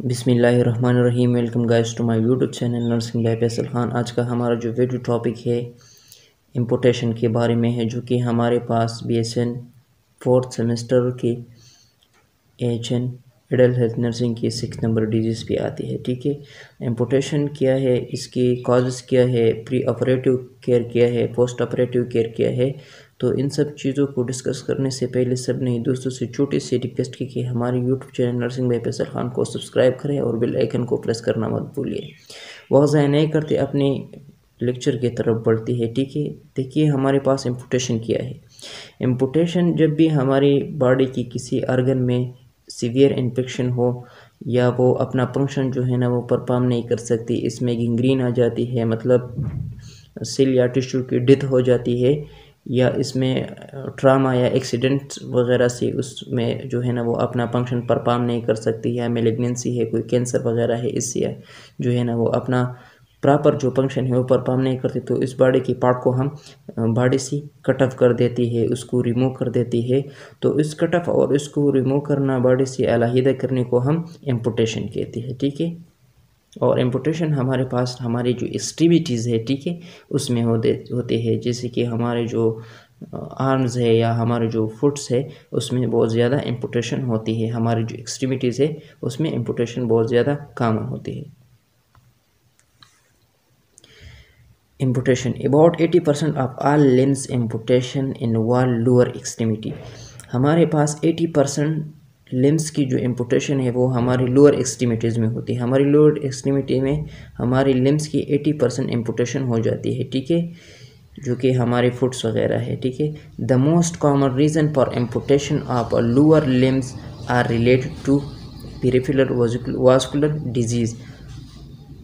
बिस्मिल्लाहिर्रहमानिर्रहीम। Welcome guys to my YouTube channel nursing by Faisal Khan. आज का हमारा जो वीडियो टॉपिक है इम्पोर्टेशन के बारे में है, जो कि हमारे पास BSN 4th सेमेस्टर की AHN एडल्ट हेल्थ नर्सिंग की 6 नंबर डिजीज़ पे आती है। ठीक है, इम्पोर्टेशन क्या है, इसकी कॉजेज़ क्या है, प्री ऑपरेटिव केयर क्या है, पोस्ट ऑपरेटिव केयर क्या है। तो इन सब चीज़ों को डिस्कस करने से पहले सब नए दोस्तों से छोटी सी रिक्वेस्ट की कि हमारे YouTube channel nursing by Faisal Khan को सब्सक्राइब करें और बेल आइकन को प्रेस करना मत भूलिए। वह ज़ाया नहीं करते अपने लेक्चर की तरफ बढ़ती है। ठीक है, देखिए हमारे पास इम्पोर्टेशन क्या है। इम्पोर्टेशन जब भी हमारी बॉडी की किसी ऑर्गन में सीवियर इन्फेक्शन हो या वो अपना फंक्शन जो है ना वो परफॉर्म नहीं कर सकती, इसमें गैंग्रीन आ जाती है, मतलब सेल या टिश्यू की डेथ हो जाती है, या इसमें ट्रामा या एक्सीडेंट वगैरह से उसमें जो है ना वो अपना फंक्शन परफॉर्म नहीं कर सकती, या मेलिग्नेंसी है, कोई कैंसर वगैरह है, इससे जो है ना वो अपना प्रॉपर जो फंक्शन है वो परफॉर्म नहीं करती, तो इस बॉडी की पार्ट को हम बॉडी से कट ऑफ कर देती है, उसको रिमूव कर देती है। तो इस कट ऑफ और इसको रिमूव करना, बॉडी से अलहदा करने को हम एम्पुटेशन कहते हैं। ठीक है, और एम्पुटेशन हमारे पास हमारी जो एक्सट्रीमिटीज़ है, ठीक है, उसमें होते हैं, जैसे कि हमारे जो आर्म्स है या हमारे जो फुट्स है उसमें बहुत ज़्यादा एम्पुटेशन होती है। हमारी जो एक्सट्रीमिटीज़ है उसमें एम्पुटेशन बहुत ज़्यादा कॉमन होती है। Amputation. About 80% of all limbs amputation involve lower extremity. हमारे पास 80% लिम्स की जो एम्पुटेशन है वो हमारी लोअर एक्सट्रीमिटीज़ में होती है। हमारी लोअर एक्सट्रीमिटी में हमारी लिम्स की 80% एम्पुटेशन हो जाती है। ठीक है, जो कि हमारे फुट्स वगैरह है। ठीक है, the most common reason for amputation of lower limbs are related to peripheral vascular disease.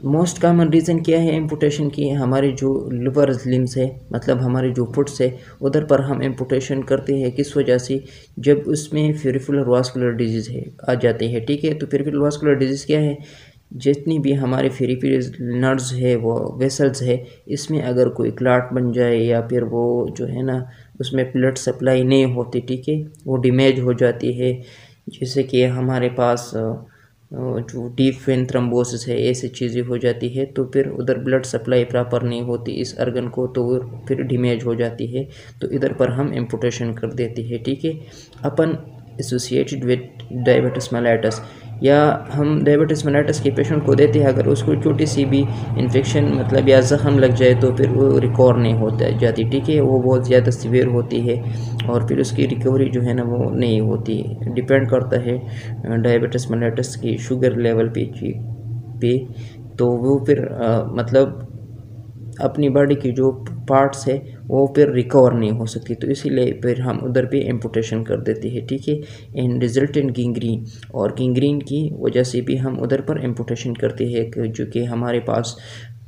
Most common reason क्या है एम्पुटेशन की, हमारे जो लोअर लिम्स है, मतलब हमारे जो फुट्स है, उधर पर हम एम्पुटेशन करते हैं। किस वजह से? जब उसमें पेरिफेरल वास्कुलर डिजीज़ है आ जाते हैं। ठीक है, तो पेरिफेरल वास्कुलर डिजीज़ क्या है? जितनी भी हमारे पेरिफेरल नर्व्स है, वो वेसल्स है, इसमें अगर कोई क्लॉट बन जाए या फिर वो जो है ना उसमें ब्लड सप्लाई नहीं होती, ठीक है, वो डैमेज हो जाती है। जैसे कि हमारे पास जो डीप वेन थ्रोम्बोसिस है, ऐसी चीज़ें हो जाती है, तो फिर उधर ब्लड सप्लाई प्रॉपर नहीं होती इस ऑर्गन को, तो वो फिर डैमेज हो जाती है, तो इधर पर हम एम्पुटेशन कर देते हैं। ठीक है, अपन एसोसिएटेड विद डायबिटीज मेलाइटस, या हम डायबिटीज मेलाइटस के पेशेंट को देते हैं, अगर उसको छोटी सी भी इन्फेक्शन मतलब या ज़ख़म लग जाए तो फिर वो रिकवर नहीं होता जाती। ठीक है, वो बहुत ज़्यादा सीवियर होती है और फिर उसकी रिकवरी जो है ना वो नहीं होती। डिपेंड करता है डायबिटीज मेलाइटस की शुगर लेवल पे तो वो फिर मतलब अपनी बॉडी की जो पार्ट्स है वो फिर रिकवर नहीं हो सकती, तो इसीलिए फिर हम उधर पे एम्पुटेशन कर देते हैं। ठीक है, इन रिजल्ट इन गैंग्रीन, और गैंग्रीन की वजह से भी हम उधर पर एम्पुटेशन करते हैं, जो कि हमारे पास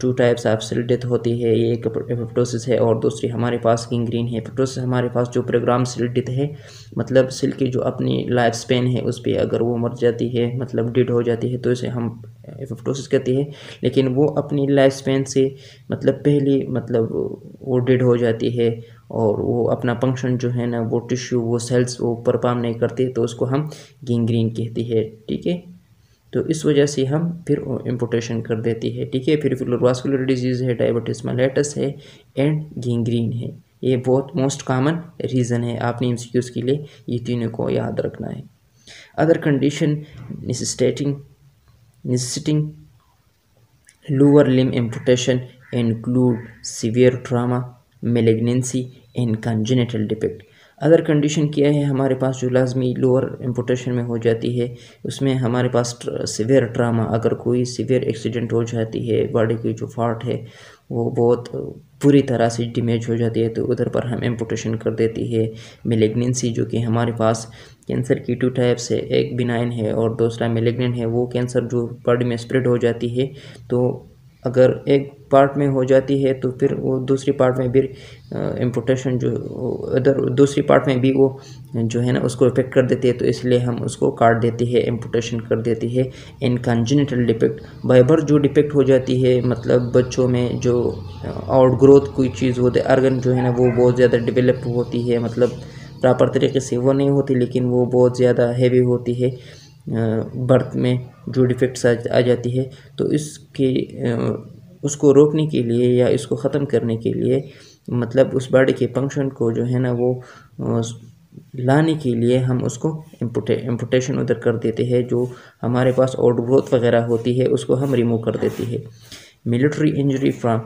2 टाइप्स ऑफ सेल डेथ होती है, एक एपोप्टोसिस है और दूसरी हमारे पास गैंग्रीन है। एपोप्टोसिस हमारे पास जो प्रोग्राम सेल डेथ है, मतलब सेल की जो अपनी लाइफ स्पेन है उस पर अगर वो मर जाती है, मतलब डेड हो जाती है, तो इसे हम एपोप्टोसिस कहते हैं। लेकिन वो अपनी लाइफ स्पेन से मतलब पहले मतलब वो डेड हो जाती है और वो अपना फंक्शन जो है ना वो टिश्यू वो सेल्स वो परफॉर्म नहीं करते, तो उसको हम गैंग्रीन कहते हैं। ठीक है, तो इस वजह से हम फिर एम्पुटेशन कर देती है। ठीक है, पेरिफेरल वास्कुलर डिजीज़ है, डायबिटीज मेलाइटस है एंड गैंग्रीन है। ये बहुत मोस्ट कॉमन रीज़न है, आपने एमसीक्यूज़ के लिए ये तीनों को याद रखना है। Other condition necessitating lower limb amputation include severe trauma, malignancy and congenital defect। Other condition क्या है हमारे पास जो लाजमी लोअर एम्पुटेशन में हो जाती है, उसमें हमारे पास सीवियर ट्रामा, अगर कोई सीवियर एक्सीडेंट हो जाती है, बॉडी की जो पार्ट है वो बहुत पूरी तरह से डैमेज हो जाती है, तो उधर पर हम एम्पुटेशन कर देती है। मेलिग्नेंसी, जो कि हमारे पास कैंसर की 2 टाइप्स है, एक बिनाइन है और दूसरा मेलिग्नेंट है। वो कैंसर जो बॉडी में स्प्रेड हो जाती है, तो अगर एक पार्ट में हो जाती है तो फिर वो दूसरी पार्ट में भी एम्पुटेशन जो अदर दूसरी पार्ट में भी वो जो है ना उसको इफेक्ट कर देती है, तो इसलिए हम उसको काट देते हैं, एम्पुटेशन कर देती है। इन कंजेनिटल डिफेक्ट, बाय बर्थ जो डिफेक्ट हो जाती है, मतलब बच्चों में जो आउट ग्रोथ कोई चीज़ होती है, ऑर्गन जो है ना वो बहुत ज़्यादा डेवलप होती है, मतलब प्रॉपर तरीके से वो नहीं होती, लेकिन वो बहुत ज़्यादा हैवी होती है, बर्थ में जो डिफेक्ट्स आ जाती है, तो इसके उसको रोकने के लिए या इसको ख़त्म करने के लिए, मतलब उस बॉडी के फंक्शन को जो है ना वो लाने के लिए हम उसको इम्पुटेशन उधर कर देते हैं। जो हमारे पास आउट ग्रोथ वगैरह होती है उसको हम रिमूव कर देते हैं। Military injury from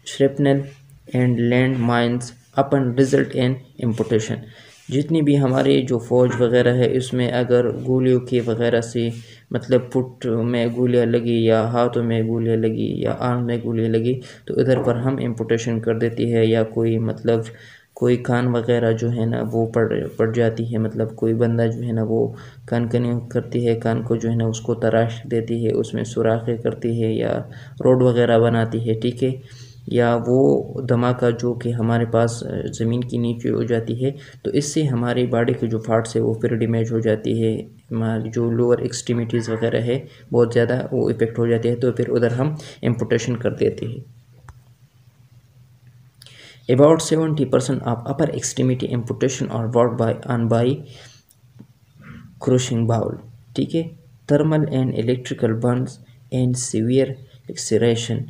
shrapnel and land mines often result in amputation. जितनी भी हमारे जो फ़ौज वगैरह है इसमें अगर गोलियों के वगैरह से, मतलब फुट में गोलियां लगी या हाथों में गोलियां लगी या आर्म में गोलियां लगी, तो इधर पर हम इम्पुटेशन कर देती है। या कोई मतलब कोई कान वगैरह जो है ना वो पड़ जाती है, मतलब कोई बंदा जो है ना वो कानकनी करती है, कान को जो है ना उसको तराश देती है, उसमें सुराखें करती है या रोड वगैरह बनाती है, ठीक है। या वो धमाका जो कि हमारे पास ज़मीन के नीचे हो जाती है, तो इससे हमारी बॉडी के जो पार्ट्स है वो फिर डैमेज हो जाती है। हमारी जो लोअर एक्सट्रीमिटीज़ वगैरह है बहुत ज़्यादा वो इफ़ेक्ट हो जाती है, तो फिर उधर हम एम्पुटेशन कर देते हैं। About 70% of upper extremity amputation are worked by crushing bowel, ठीक है। Thermal and electrical burns and severe laceration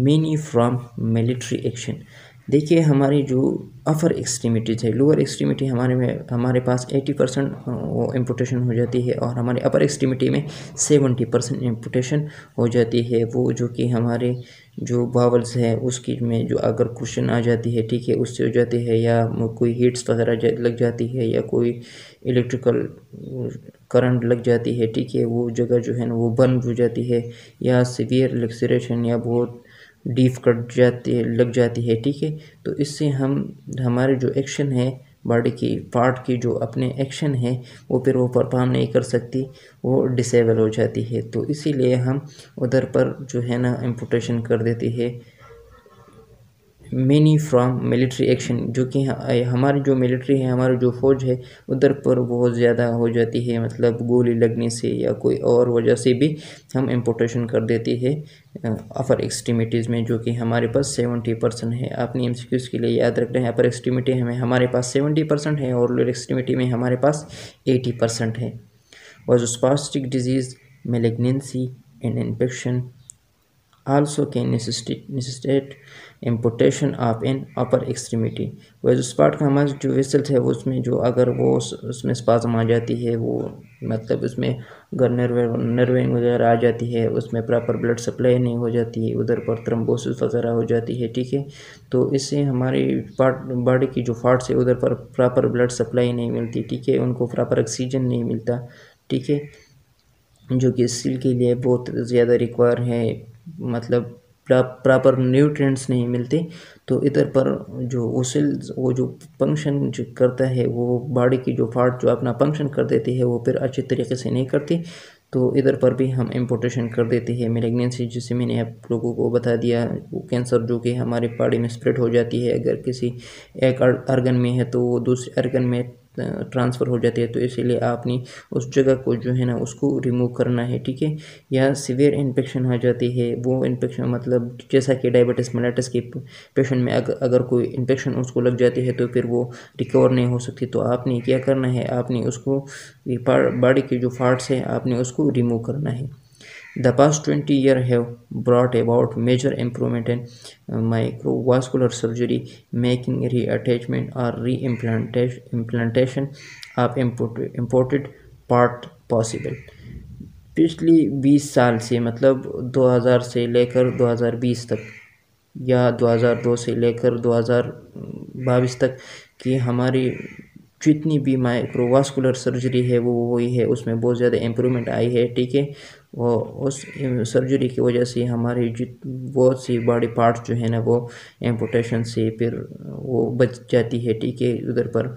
many from military action। देखिए हमारी जो अपर एक्सट्रीमिटीज़ है, लोअर एक्सट्रीमिटी हमारे पास 80% वो एम्पुटेशन हो जाती है, और हमारे अपर एक्सट्रीमिटी में 70% एम्पुटेशन हो जाती है। वो जो कि हमारे जो बावल्स है उसकी में जो अगर क्वेश्चन आ जाती है, ठीक है, उससे हो जाती है, या कोई हीट्स वगैरह लग जाती है, या कोई इलेक्ट्रिकल करंट लग जाती है, ठीक है, वो जगह जो है ना वो बर्न हो जाती है, या सीवियर लैसेरेशन या बहुत डीप कट लग जाती है, ठीक है। तो इससे हम हमारे जो एक्शन है बॉडी की पार्ट की जो अपने एक्शन है वो फिर वो परफॉर्म नहीं कर सकती, वो डिसेबल हो जाती है। तो इसीलिए हम उधर पर जो है ना एम्पुटेशन कर देते हैं। मेनी फ्रॉम मिलिट्री एक्शन, जो कि हमारी जो मिलिट्री है, हमारी जो फ़ौज है उधर पर बहुत ज़्यादा हो जाती है, मतलब गोली लगने से या कोई और वजह से भी हम एम्पुटेशन कर देते हैं अपर एक्सट्रीमिटीज़ में, जो कि हमारे पास 70% है। आपने एमसीक्यूज़ के लिए याद रखना है, अपर एक्सट्रीमिटी में हमारे पास 70% है और लोअर एक्सट्रीमिटी में हमारे पास 80% है। Vasospastic disease, malignancy and infection also can necessitate amputation of an upper extremity। Vasospastic का हमारा जो वेसल्स है उसमें जो अगर वो उसमें स्पाज़म आ जाती है, वो मतलब उसमें अगर नर्विंग वगैरह आ जाती है, उसमें प्रॉपर ब्लड सप्लाई नहीं हो जाती है, उधर पर थ्रोम्बोसिस वगैरह हो जाती है, ठीक है। तो इससे हमारी बॉडी की जो पार्ट्स है उधर पर प्रॉपर ब्लड सप्लाई नहीं मिलती, ठीक है, उनको प्रॉपर ऑक्सीजन नहीं मिलता, ठीक है, जो कि स्किल के लिए बहुत ज़्यादा रिक्वायर है, मतलब प्रॉपर न्यूट्रिएंट्स नहीं मिलते। तो इधर पर जो ओसिल्स वो जो फंक्शन जो करता है, वो बॉडी की जो पार्ट जो अपना फंक्शन कर देती है वो फिर अच्छे तरीके से नहीं करती, तो इधर पर भी हम एम्पुटेशन कर देते हैं। मैलिग्नेंसी जिसे मैंने आप लोगों को बता दिया, वो कैंसर जो कि हमारे बॉडी में स्प्रेड हो जाती है, अगर किसी एक ऑर्गन में है तो वो दूसरे ऑर्गन में ट्रांसफ़र हो जाती है, तो इसीलिए आपने उस जगह को जो है ना उसको रिमूव करना है, ठीक है। या सीवियर इन्फेक्शन हो जाती है, वो इन्फेक्शन मतलब जैसा कि डायबिटीज़ मेलिटस के पेशेंट में अगर कोई इन्फेक्शन उसको लग जाती है तो फिर वो रिकवर नहीं हो सकती। तो आपने क्या करना है, आपने उसको बॉडी के जो पार्ट्स हैं आपने उसको रिमूव करना है। The past 20 years have brought about major improvement in microvascular surgery, making reattachment or reimplantation of imported part possible। पिछली 20 साल से, मतलब 2000 से लेकर 2020 तक या 2002 से लेकर 2022 तक की हमारी जितनी भी माइक्रोवास्कुलर सर्जरी है वो हुई है, उसमें बहुत ज़्यादा इम्प्रूवमेंट आई है, ठीक है। वो उस सर्जरी की वजह से हमारी बहुत सी बॉडी पार्ट्स जो है ना वो एम्पुटेशन से फिर वो बच जाती है, ठीक है। उधर पर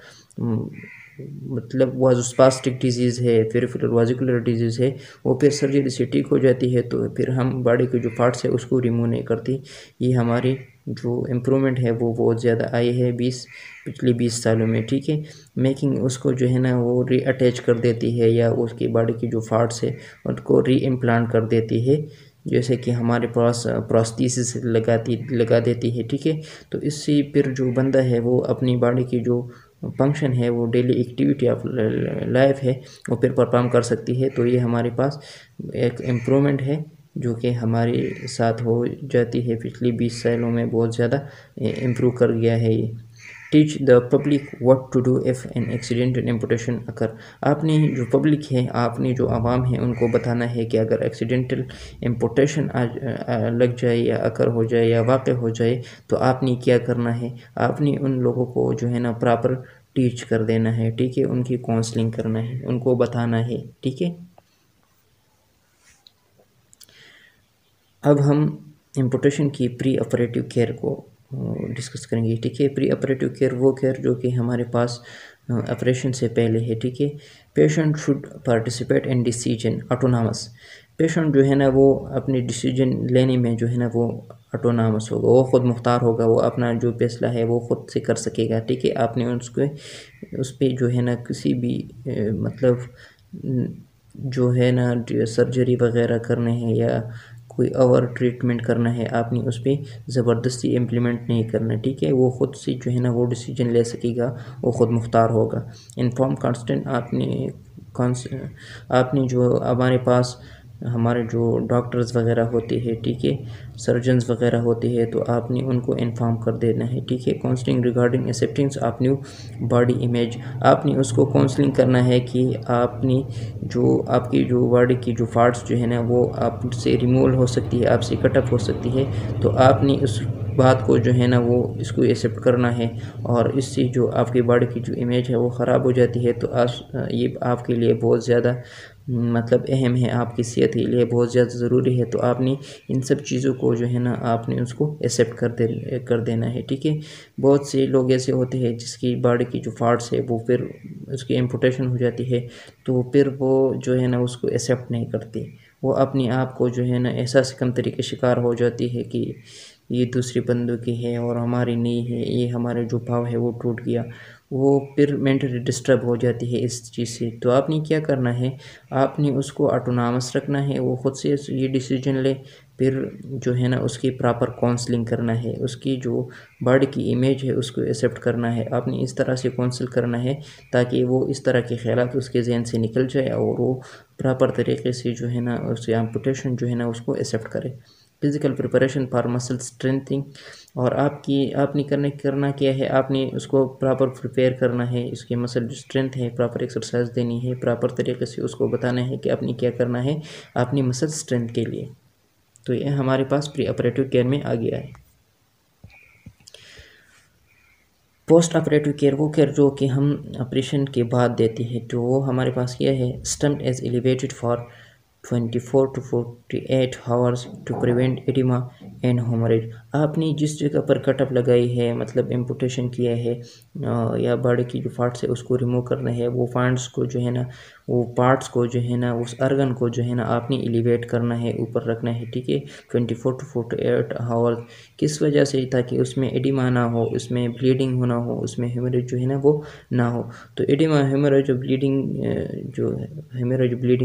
मतलब वाज़ोस्पास्टिक डिजीज़ है, फिर वाजिकुलर डिजीज़ है, वो फिर सर्जरी से ठीक हो जाती है, तो फिर हम बॉडी के जो पार्ट्स है उसको रिमूव नहीं करती। ये हमारी जो इम्प्रूवमेंट है वो बहुत ज़्यादा आई है पिछले 20 सालों में, ठीक है। मेकिंग उसको जो है ना वो रीअटैच कर देती है, या उसकी बॉडी की जो पार्ट्स है उनको री इम्प्लांट कर देती है, जैसे कि हमारे पास प्रोस्थेसिस लगा देती है, ठीक है। तो इससे फिर जो बंदा है वो अपनी बॉडी की जो फंक्शन है, वो डेली एक्टिविटी ऑफ लाइफ है, वो फिर परफॉर्म कर सकती है। तो ये हमारे पास एक इम्प्रूवमेंट है जो कि हमारे साथ हो जाती है। पिछली 20 सालों में बहुत ज़्यादा इम्प्रूव कर गया है ये। Teach the public what to do if an accidental amputation occur. आपने जो पब्लिक है, आपने जो आवाम है, उनको बताना है कि अगर एक्सीडेंटल एम्पुटेशन लग जाए या अकर हो जाए या वाक़ हो जाए तो आपने क्या करना है। आपने उन लोगों को जो है ना प्रॉपर टीच कर देना है, ठीक है, उनकी काउंसलिंग करना है, उनको बताना है, ठीक है। अब हम एम्पुटेशन की प्री ऑपरेटिव केयर को डिस्कस करेंगे, ठीक है। प्री ऑपरेटिव केयर वो केयर जो कि हमारे पास ऑपरेशन से पहले है, ठीक है। Patient should participate in decision autonomous. Patient जो है ना वो अपने डिसीजन लेने में जो है ना वो ऑटोनॉमस होगा, वो ख़ुद मुख्तार होगा, वो अपना जो फैसला है वो ख़ुद से कर सकेगा, ठीक है। आपने उसको उस पर जो है ना किसी भी मतलब जो है ना सर्जरी वगैरह करने हैं या कोई और ट्रीटमेंट करना है, आपने उस पर ज़बरदस्ती इम्प्लीमेंट नहीं करना, ठीक है। वो ख़ुद से जो है ना वो डिसीजन ले सकेगा, वो ख़ुद मुख्तार होगा। इन्फॉर्म कांस्टेंट आपने जो हमारे पास हमारे जो डॉक्टर्स वगैरह होते हैं, ठीक है, सर्जन्स वगैरह होते हैं, तो आपने उनको इन्फॉर्म कर देना है, ठीक है। Counselling regarding acceptance of new body image. आपने उसको काउंसलिंग करना है कि आपने जो आपकी जो बॉडी की जो पार्ट्स जो है ना वो आपसे रिमूव हो सकती है, आपसे कटअप हो सकती है, तो आपने उस बात को जो है ना वो इसको एक्सेप्ट करना है। और इससे जो आपकी बॉडी की जो इमेज है वो ख़राब हो जाती है, तो ये आपके लिए बहुत ज़्यादा मतलब अहम है, आपकी सेहत के लिए बहुत ज़्यादा ज़रूरी है। तो आपने इन सब चीज़ों को जो है ना आपने उसको एक्सेप्ट कर देना है, ठीक है। बहुत से लोग ऐसे होते हैं जिसकी बॉडी की जो पार्ट्स है वो फिर उसकी एम्पुटेशन हो जाती है, तो फिर वो जो है ना उसको एक्सेप्ट नहीं करते, वो अपने आप को जो है ना एहसास कम तरीके शिकार हो जाती है कि ये दूसरे बंदों की है और हमारी नहीं है, ये हमारे जो भाव है वो टूट गया, वो फिर मेंटली डिस्टर्ब हो जाती है इस चीज़ से। तो आपने क्या करना है, आपने उसको ऑटोनॉमस रखना है, वो ख़ुद से ये डिसीजन ले, फिर जो है ना उसकी प्रॉपर काउंसलिंग करना है, उसकी जो बॉडी की इमेज है उसको एक्सेप्ट करना है। आपने इस तरह से काउंसिल करना है ताकि वो इस तरह के ख़यालात उसके जहन से निकल जाए और वो प्रॉपर तरीके से जो है ना उसके एम्पुटेशन जो है ना उसको एक्सेप्ट करे। Physical preparation for muscle strengthening. और आपने करना क्या है, आपने उसको प्रॉपर प्रिपेयर करना है, इसकी मसल जो स्ट्रेंथ है प्रॉपर एक्सरसाइज देनी है, प्रॉपर तरीके से उसको बताना है कि आपने क्या करना है अपनी मसल स्ट्रेंथ के लिए। तो ये हमारे पास प्री ऑपरेटिव केयर में आ गया है। पोस्ट ऑपरेटिव केयर वो केयर जो कि हम ऑपरेशन के बाद देते हैं, तो वो हमारे पास क्या है, stump is elevated for 24 to 48 hours to prevent oedema and haemorrhage. आपने जिस जगह पर कटअप लगाई है, मतलब एम्पुटेशन किया है या बॉडी की जो पार्ट्स है उसको रिमूव करना है, वो पार्ट्स को जो है ना वो पार्ट्स को जो है ना उस अर्गन को जो है ना आपने एलिवेट करना है, ऊपर रखना है, ठीक है, 24 to 48 आवर्स। किस वजह से, ताकि उसमें एडिमा ना हो, उसमें ब्लीडिंग होना हो, उसमें हेमोरेज जो है ना वो ना हो। तो एडिमा हेमोरेज ब्लीडिंग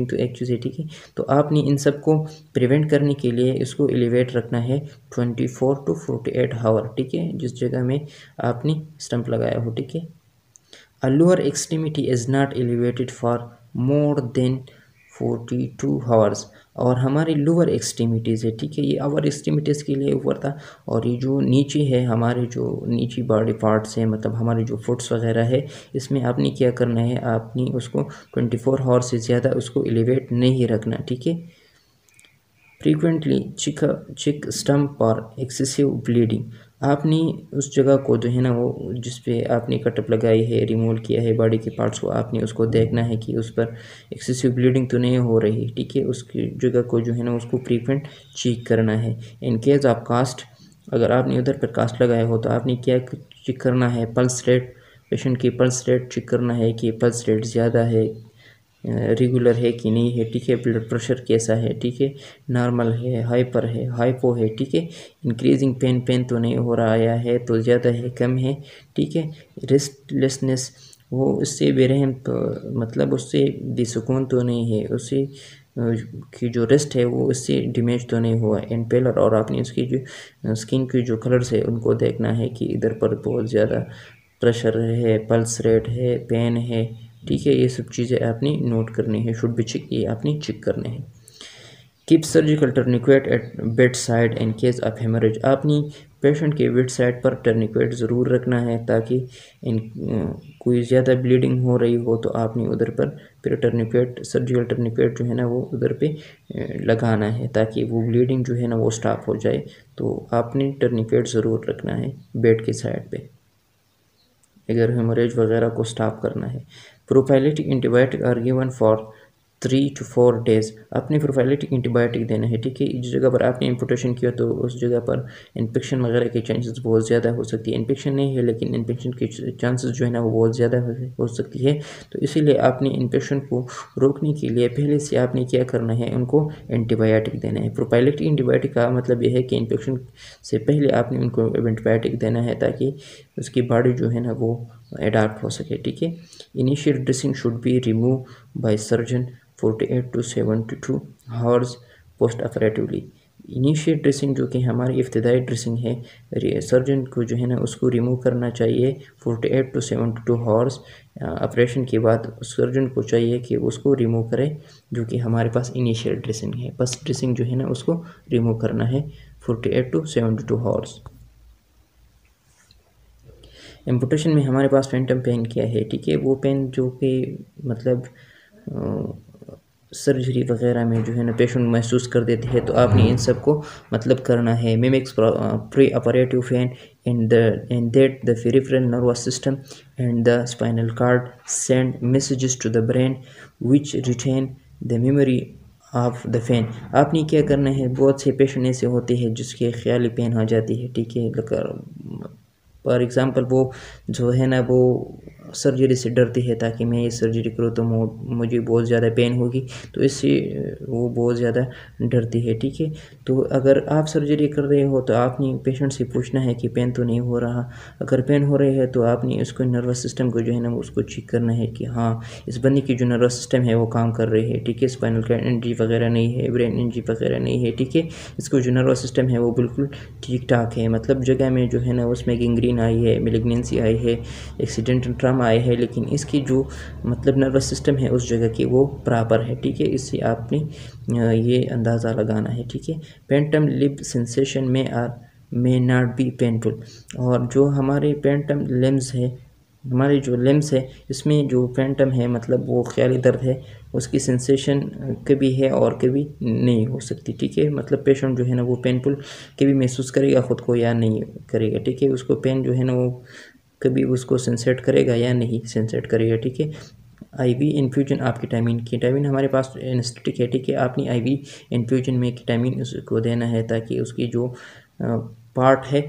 तो एक चीज़ है, ठीक है। तो आपने इन सब को प्रिवेंट करने के लिए इसको एलिवेट रखना है 24 to 48 आवर, ठीक है, जिस जगह में आपने स्टंप लगाया हो, ठीक है। A lower extremity is not elevated for more than 42 hours. और हमारी लोअर एक्सट्रीमिटीज़ है, ठीक है, ये अवर एक्सट्रीमिटीज़ के लिए ऊपर था, और ये जो नीचे है हमारे जो नीची बॉडी पार्ट्स है, मतलब हमारे जो फुट्स वगैरह है, इसमें आपने क्या करना है, आपने उसको 24 आवर्स से ज़्यादा उसको एलिवेट नहीं रखना, ठीक है। फ्रीक्वेंटली चिक स्टम्प और एक्सेसिव ब्लीडिंग। आपने उस जगह को जो है ना वो जिस पे आपने कटअप लगाई है, रिमूव किया है बॉडी के पार्ट्स को, आपने उसको देखना है कि उस पर एक्सेसिव ब्लीडिंग तो नहीं हो रही, ठीक है। उसकी जगह को जो है ना उसको फ्रीक्वेंट चेक करना है। इन केस ऑफ कास्ट, अगर आपने उधर पर कास्ट लगाया हो तो आपने क्या चेक करना है, पल्स रेट, पेशेंट की पल्स रेट चेक करना है कि पल्स रेट ज़्यादा है, रेगुलर है कि नहीं है, ठीक है। ब्लड प्रेशर कैसा है, ठीक है, नॉर्मल है, हाइपर है, हाइपो है, ठीक है। इंक्रीजिंग पेन तो नहीं हो रहा है, तो ज़्यादा है, कम है, ठीक है। रेस्टलेसनेस, वो उससे बेरहम तो मतलब उससे बेसुकून तो नहीं है, उससे की जो रेस्ट है वो उससे डैमेज तो नहीं हुआ। इम्पेलर, और आपने उसकी जो स्किन की जो कलर्स है उनको देखना है कि इधर पर बहुत ज़्यादा प्रेशर है, पल्स रेट है, पेन है, ठीक है। ये सब चीज़ें आपने नोट करनी है, शुड बी चेक, ये आपने चेक करने हैं। Keep surgical tourniquet at bed side in case of haemorrhage, आपने पेशेंट के बेड साइड पर टर्निक्वेट ज़रूर रखना है, ताकि इन कोई ज़्यादा ब्लीडिंग हो रही हो तो आपने उधर पर फिर टर्निक्वेट, सर्जिकल टर्निक्वेट जो है ना वो उधर पे लगाना है, ताकि वो ब्लीडिंग जो है ना वो स्टॉप हो जाए। तो आपने टर्निक्वेट ज़रूर रखना है बेड के साइड पे अगर हेमरेज वगैरह को स्टॉप करना है। Prophylactic antibiotic are given for 3 to 4 days, आपने प्रोफाइलेटिक एंटीबायोटिक देना है, ठीक है। जिस जगह पर आपने इम्पोर्टेशन किया तो उस जगह पर इन्फेक्शन वगैरह के चांसेस बहुत ज़्यादा हो सकती है। इन्फेक्शन नहीं है लेकिन इन्फेक्शन के चांसेस जो है ना वो बहुत ज़्यादा हो सकती है। तो इसीलिए आपने इन्फेक्शन को रोकने के लिए पहले से आपने क्या करना है, उनको एंटीबायोटिक देना है। प्रोफाइलेटिक एंटीबायोटिक का मतलब यह है कि इन्फेक्शन से पहले आपने उनको एंटीबायोटिक देना है, ताकि उसकी बॉडी जो है ना वो अडाप्ट हो सके, ठीक है। Initial dressing should be remove by surgeon 48 to 72 hours post operatively. Initial dressing जो कि हमारी इब्तदाई ड्रेसिंग है, सर्जन को जो है ना उसको रिमूव करना चाहिए 48 to 72 आवर्स ऑपरेशन के बाद। सर्जन को चाहिए कि उसको रिमूव करे, जो कि हमारे पास इनिशियल ड्रेसिंग है। बस ड्रेसिंग जो है ना उसको रिमूव करना है 48 to 72 आवर्स। एम्पुटेशन में हमारे पास फैंटम पेन क्या है, ठीक है। वो पेन जो कि मतलब सर्जरी वगैरह में जो है ना पेशेंट महसूस कर देते हैं, तो आपने इन सब को मतलब करना है। Mimics preoperative pain in that the peripheral nervous system and the spinal cord send messages to the brain which retain the memory of the pain. आपने क्या करना है, बहुत से पेशेंट ऐसे होते हैं जिसके ख्याली पेन हो जाती है, ठीक है। फॉर एग्ज़ाम्पल वो जो है ना वो सर्जरी से डरती है, ताकि मैं ये सर्जरी करूँ तो मुझे बहुत ज़्यादा पेन होगी, तो इससे वो बहुत ज़्यादा डरती है, ठीक है। तो अगर आप सर्जरी कर रहे हो तो आपने पेशेंट से पूछना है कि पेन तो नहीं हो रहा। अगर पेन हो रही है तो आपने उसको नर्वस सिस्टम को जो है ना उसको चेक करना है कि हाँ इस बंदे की जो नर्वस सिस्टम है वो काम कर रही है, ठीक है। स्पाइनल कॉर्ड इंजरी वगैरह नहीं है, ब्रेन इंजरी वगैरह नहीं है, ठीक है। इसको जो नर्वस सिस्टम है वो बिल्कुल ठीक ठाक है, मतलब जगह में जो है ना उसमें गैंग्रीन आई है, मेलिग्नेंसी आई है, एक्सीडेंटल ट्रामा आई है, लेकिन इसकी जो मतलब नर्वस सिस्टम है उस जगह की वो प्रॉपर है, ठीक है। इससे आपने ये अंदाज़ा लगाना है, ठीक है। पेंटम लिप सेंसेशन में नॉट बी पेनफुल, और जो हमारे पेंटम लिम्स है, हमारे जो लिम्स है इसमें जो पेंटम है मतलब वो ख्याली दर्द है, उसकी सेंसेशन कभी है और कभी नहीं हो सकती, ठीक है। मतलब पेशेंट जो है ना वो पेनफुल कभी महसूस करेगा ख़ुद को या नहीं करेगा, ठीक है। उसको पेन जो है ना वो कभी उसको सेंसेट करेगा या नहीं सेंसेट करेगा, ठीक है। IV infusion of ketamine, ketamine हमारे पास एनेस्थेटिक है, ठीक है। आपने आईवी इन्फ्यूजन में केटामिन उसको देना है, ताकि उसकी जो पार्ट है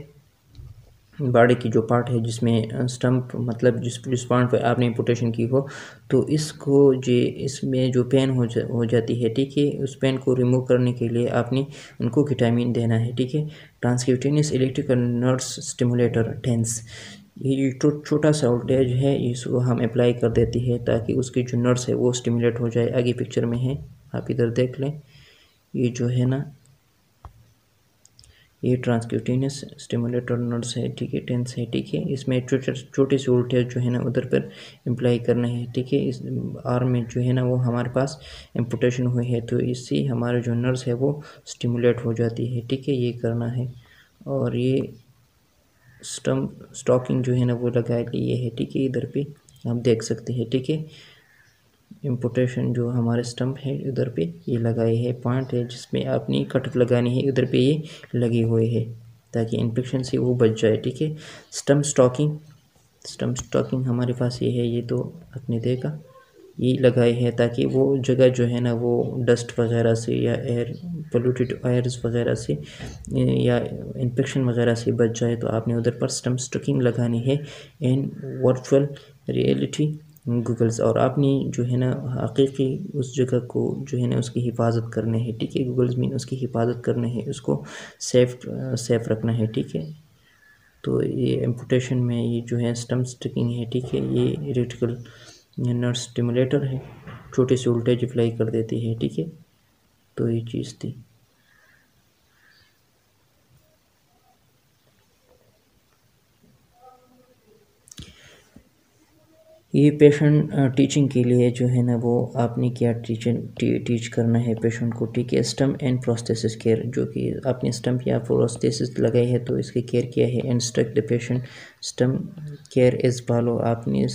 बॉडी की जो पार्ट है जिसमें स्टम्प मतलब जिस पॉइंट पर आपने इम्पुटेशन की हो, तो इसको जो इसमें जो पेन हो जाती है, ठीक है, उस पेन को रिमूव करने के लिए आपने उनको विटामिन देना है, ठीक है। Transcutaneous electrical nerves stimulator TENS, ये छोटा सा वोल्टेज है, इसको हम अप्लाई कर देती है ताकि उसकी जो नर्व्स है वो स्टिमुलेट हो जाए। आगे पिक्चर में है, आप इधर देख लें, ये जो है ना ये ट्रांसक्यूटेनियस स्टिमुलेटर नर्व्स है, ठीक है, टेंस है, ठीक है। इसमें छोटे से वोल्टेज जो है ना उधर पर अप्लाई करना है, ठीक है। इस आर्म में जो है ना वो हमारे पास एम्पुटेशन हुई है, तो इससे हमारे जो नर्व्स है वो स्टिमुलेट हो जाती है, ठीक है, ये करना है। और ये स्टॉकिंग जो है ना वो लगा लिए है, ठीक है, इधर पे आप देख सकते हैं, ठीक है। इम्पोर्टेशन जो हमारे स्टम्प है उधर पे ये लगाए है, पॉइंट है जिसमें आपने कट लगानी है, उधर पे ये लगे हुए है ताकि इन्फेक्शन से वो बच जाए, ठीक है। स्टम्प स्टॉकिंग हमारे पास ये है, ये तो आपने देखा, ये लगाए है ताकि वो जगह जो है ना वो डस्ट वगैरह से या एयर पोल्यूटेड एयर्स वगैरह से या इन्फेक्शन वगैरह से बच जाए। तो आपने उधर पर स्टम्प स्टॉकिंग लगानी है इन वर्चुअल रियलिटी गूगल्स, और आपने जो है ना हकीकी उस जगह को जो है ना उसकी हिफाजत करने है, ठीक है। गूगल्स मीन उसकी हिफाजत करने है, उसको सेफ रखना है, ठीक है। तो ये एम्पुटेशन में ये जो है स्टम्प स्टिकिंग है, ठीक है, ये इलेक्ट्रिकल नर्व स्टिमुलेटर है, छोटे से वोल्टेज अप्लाई कर देती है, ठीक है। तो ये चीज़ थी। ये पेशेंट टीचिंग के लिए जो है ना वो आपने क्या टीच करना है पेशेंट को, ठीक है। स्टम्प एंड प्रोस्थेसिस केयर, जो कि आपने स्टम्प या प्रोस्थेसिस लगाई है तो इसकी केयर किया है। Instruct the patient stump care is follow, आपने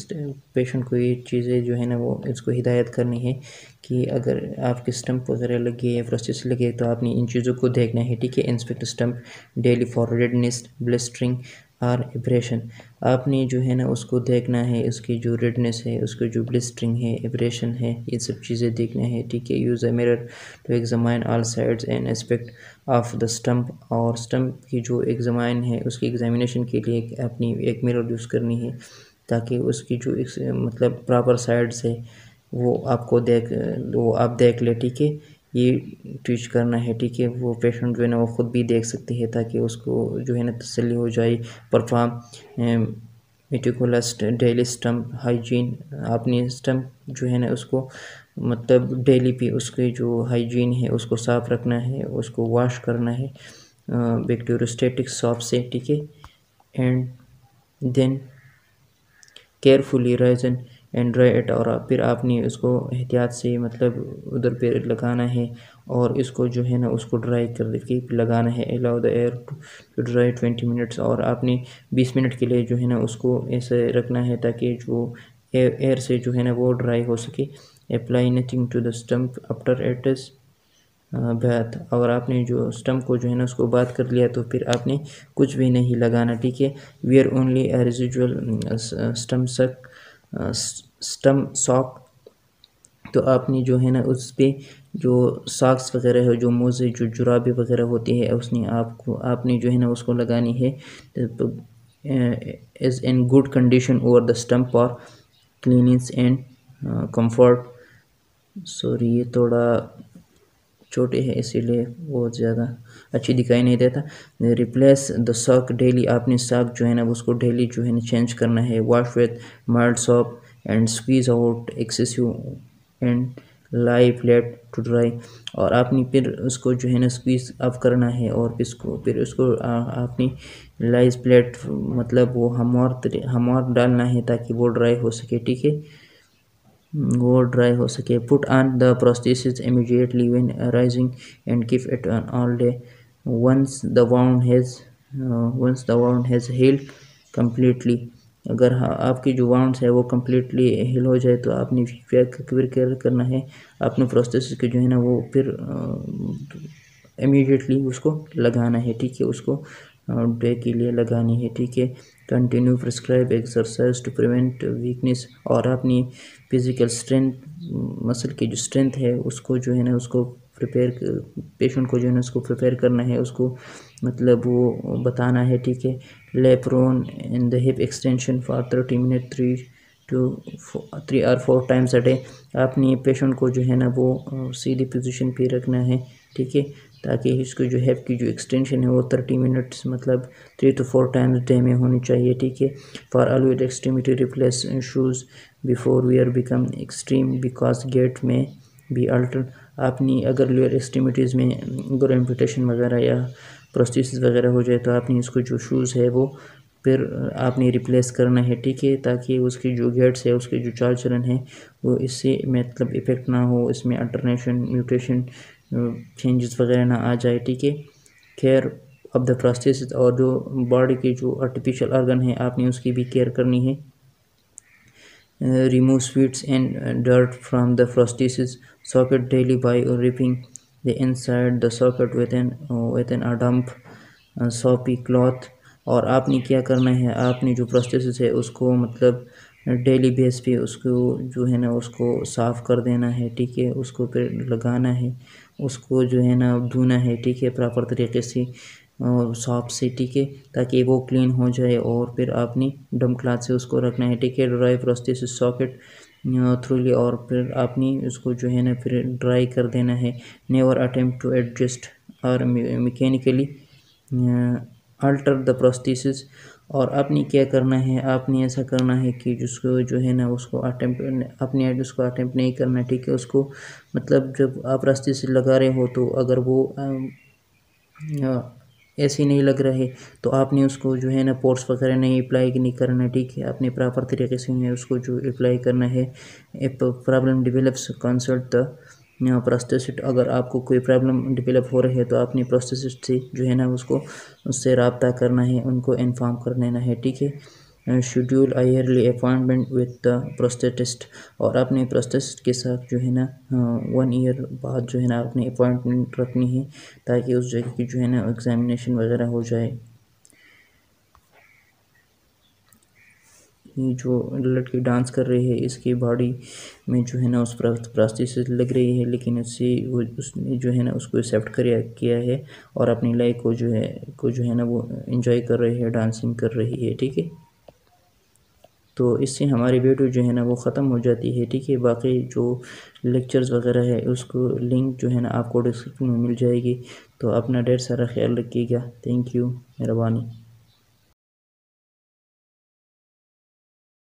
पेशेंट को ये चीज़ें जो है ना वो इसको हिदायत करनी है कि अगर आपके स्टम्प वगैरह लगी है, प्रोस्थेसिस लगी है तो आपने इन चीज़ों को देखना है, ठीक है। Inspect stump daily for redness, blistering और एब्रेशन, आपने जो है ना उसको देखना है, उसकी जो रेडनेस है, उसकी जो ब्लिस्टरिंग है, एब्रेशन है, ये सब चीज़ें देखना है, ठीक है। Use a mirror to examine all sides and aspect of the stump, और स्टम्प की जो एग्जामाइन है उसकी एग्जामिनेशन के लिए अपनी एक मिरर यूज़ करनी है ताकि उसकी जो मतलब प्रॉपर साइड्स है वो आपको वो आप देख ले, ठीक है। ये टीच करना है, ठीक है। वो पेशेंट जो है ना वो ख़ुद भी देख सकती है ताकि उसको जो है ना तसल्ली हो जाए। Perform meticulous daily stump hygiene, आपने स्टम्प जो है ना उसको मतलब डेली पे उसके जो हाइजीन है उसको साफ़ रखना है, उसको वॉश करना है बैक्टीरियोस्टेटिक सॉप से, ठीक है। एंड देन केयरफुली राइजन एंड ड्राई इट, और फिर आपने उसको एहतियात से मतलब उधर पे लगाना है और इसको जो है ना उसको ड्राई कर के लगाना है। Allow the air to dry 20 minutes, और आपने 20 मिनट के लिए जो है ना उसको ऐसे रखना है ताकि जो एयर से जो है ना वो ड्राई हो सके। Apply nothing to the stump after it is bath, अगर आपने जो स्टम्प को जो है ना उसको बात कर लिया तो फिर आपने कुछ भी नहीं लगाना, ठीक है। Wear only residual stump sock, तो आपने जो है ना उस पर जो सॉक्स वगैरह है, जो मोज़े, जो जुराबे वगैरह होती है, उसने आपने जो है ना उसको लगानी है is in good condition over the stump और क्लीनिंस एंड कंफर्ट। सॉरी ये थोड़ा छोटे हैं इसीलिए बहुत ज़्यादा अच्छी दिखाई नहीं देता। रिप्लेस द सॉक डेली, आपने सॉक जो है ना उसको डेली जो है ना चेंज करना है। Wash with mild soap and squeeze out excessive and lie flat to dry, और आपने फिर उसको जो है ना स्क्वीज अप करना है और फिर उसको आपने लाइस प्लेट मतलब वो हमवार डालना है ताकि वो ड्राई हो सके, ठीक है, वो ड्राई हो सके। Put on the prosthesis immediately when rising and keep it on all day once the wound has healed completely, अगर आपकी जो वाउंड्स है वो कम्प्लीटली हील हो जाए तो आपने फिर केयर करना है अपने प्रोस्थेसिस के जो है ना वो फिर इमीडिएटली उसको लगाना है, ठीक है। उसको डे के लिए लगानी है, ठीक है। Continue prescribe exercise to prevent weakness, और अपनी फिज़िकल स्ट्रेंथ, मसल की जो स्ट्रेंथ है उसको जो है ना उसको पेशेंट को जो है ना उसको प्रिपेयर करना है, उसको मतलब वो बताना है, ठीक है। Lie prone in the hip extension for 30 minute 3 और 4 टाइम्स अ डे, आपने पेशेंट को जो है ना वो सीधी पोजीशन पे रखना है, ठीक है, ताकि इसको जो हिप की जो एक्सटेंशन है वो 30 मिनट्स मतलब 3 to 4 टाइम्स डे में होनी चाहिए, ठीक है। For elevated extremity replace shoes before wear become extreme because gait may be alter, आपने अगर लोअर एक्सट्रीमिटीज़ में अगर एम्पुटेशन वगैरह या प्रोस्थेसिस वगैरह हो जाए तो आपने इसको जो शूज़ है वो फिर आपने रिप्लेस करना है, ठीक है, ताकि उसकी जो गेट्स है उसके जो चाल चलन है वो इससे मतलब इफ़ेक्ट ना हो, इसमें अल्टरनेशन म्यूटेशन चेंजेस वगैरह ना आ जाए, ठीक है। केयर ऑफ द प्रोस्थेसिस, और जो बॉडी के जो आर्टिफिशियल ऑर्गन है आपने उसकी भी केयर करनी है। remove sweets and dirt from the prosthesis socket daily by ripping the inside the socket within a damp soapy cloth, और आपने क्या करना है, आपने जो प्रोस्थेसिस है उसको मतलब डेली बेस पे उसको जो है ना उसको साफ़ कर देना है, ठीक है। उसको फिर लगाना है, उसको जो है ना धोना है, ठीक है, प्रॉपर तरीके से सॉप से, ठीक है, ताकि वो क्लीन हो जाए, और फिर आपने डम क्लॉथ से उसको रखना है, ठीक है। ड्राई प्रोस्थेसिस सॉकेट थ्रूली, और फिर आपने उसको जो है ना फिर ड्राई कर देना है। नेवर अटेम्प्ट टू एडजस्ट और मैकेनिकली अल्टर द प्रोस्थेसिस, और आपने क्या करना है, आपने ऐसा करना है कि जिसको जो है ना उसको अटेम्प्ट नहीं करना, ठीक है। उसको मतलब जब आप प्रोस्थेसिस लगा रहे हो तो अगर वो ऐसे ही नहीं लग रहा है तो आपने उसको जो है ना पोर्ट्स वगैरह नहीं अप्लाई नहीं करना, ठीक है। आपने प्रॉपर तरीके से उसको जो अप्लाई करना है। If problem develops consult the prosthetist. अगर आपको कोई प्रॉब्लम डिवेलप हो रही है तो आपने प्रोस्थेसिस्ट से जो है ना उससे रब्ता करना है, उनको इन्फॉर्म कर देना है, ठीक है। Schedule yearly appointment with the prosthetist. और अपने प्रोस्थेटिस्ट के साथ जो है ना 1 ईयर बाद जो है ना अपनी अपॉइंटमेंट रखनी है, ताकि उस जगह की जो है ना एग्जामिनेशन वगैरह हो जाए। ये जो लड़की डांस कर रही है इसकी बॉडी में जो है ना उस प्रोस्थेसिस लग रही है, लेकिन उसने जो है ना उसको एक्सेप्ट किया है और अपनी लाइफ को जो है ना वो एंजॉय कर रही है, डांसिंग कर रही है, ठीक है। तो इससे हमारी वीडियो जो है ना वो ख़त्म हो जाती है, ठीक है। बाकी जो लेक्चर्स वगैरह है उसको लिंक जो है ना आपको डिस्क्रिप्शन में मिल जाएगी। तो अपना ढेर सारा ख्याल रखिएगा। थैंक यू, मेहरबानी।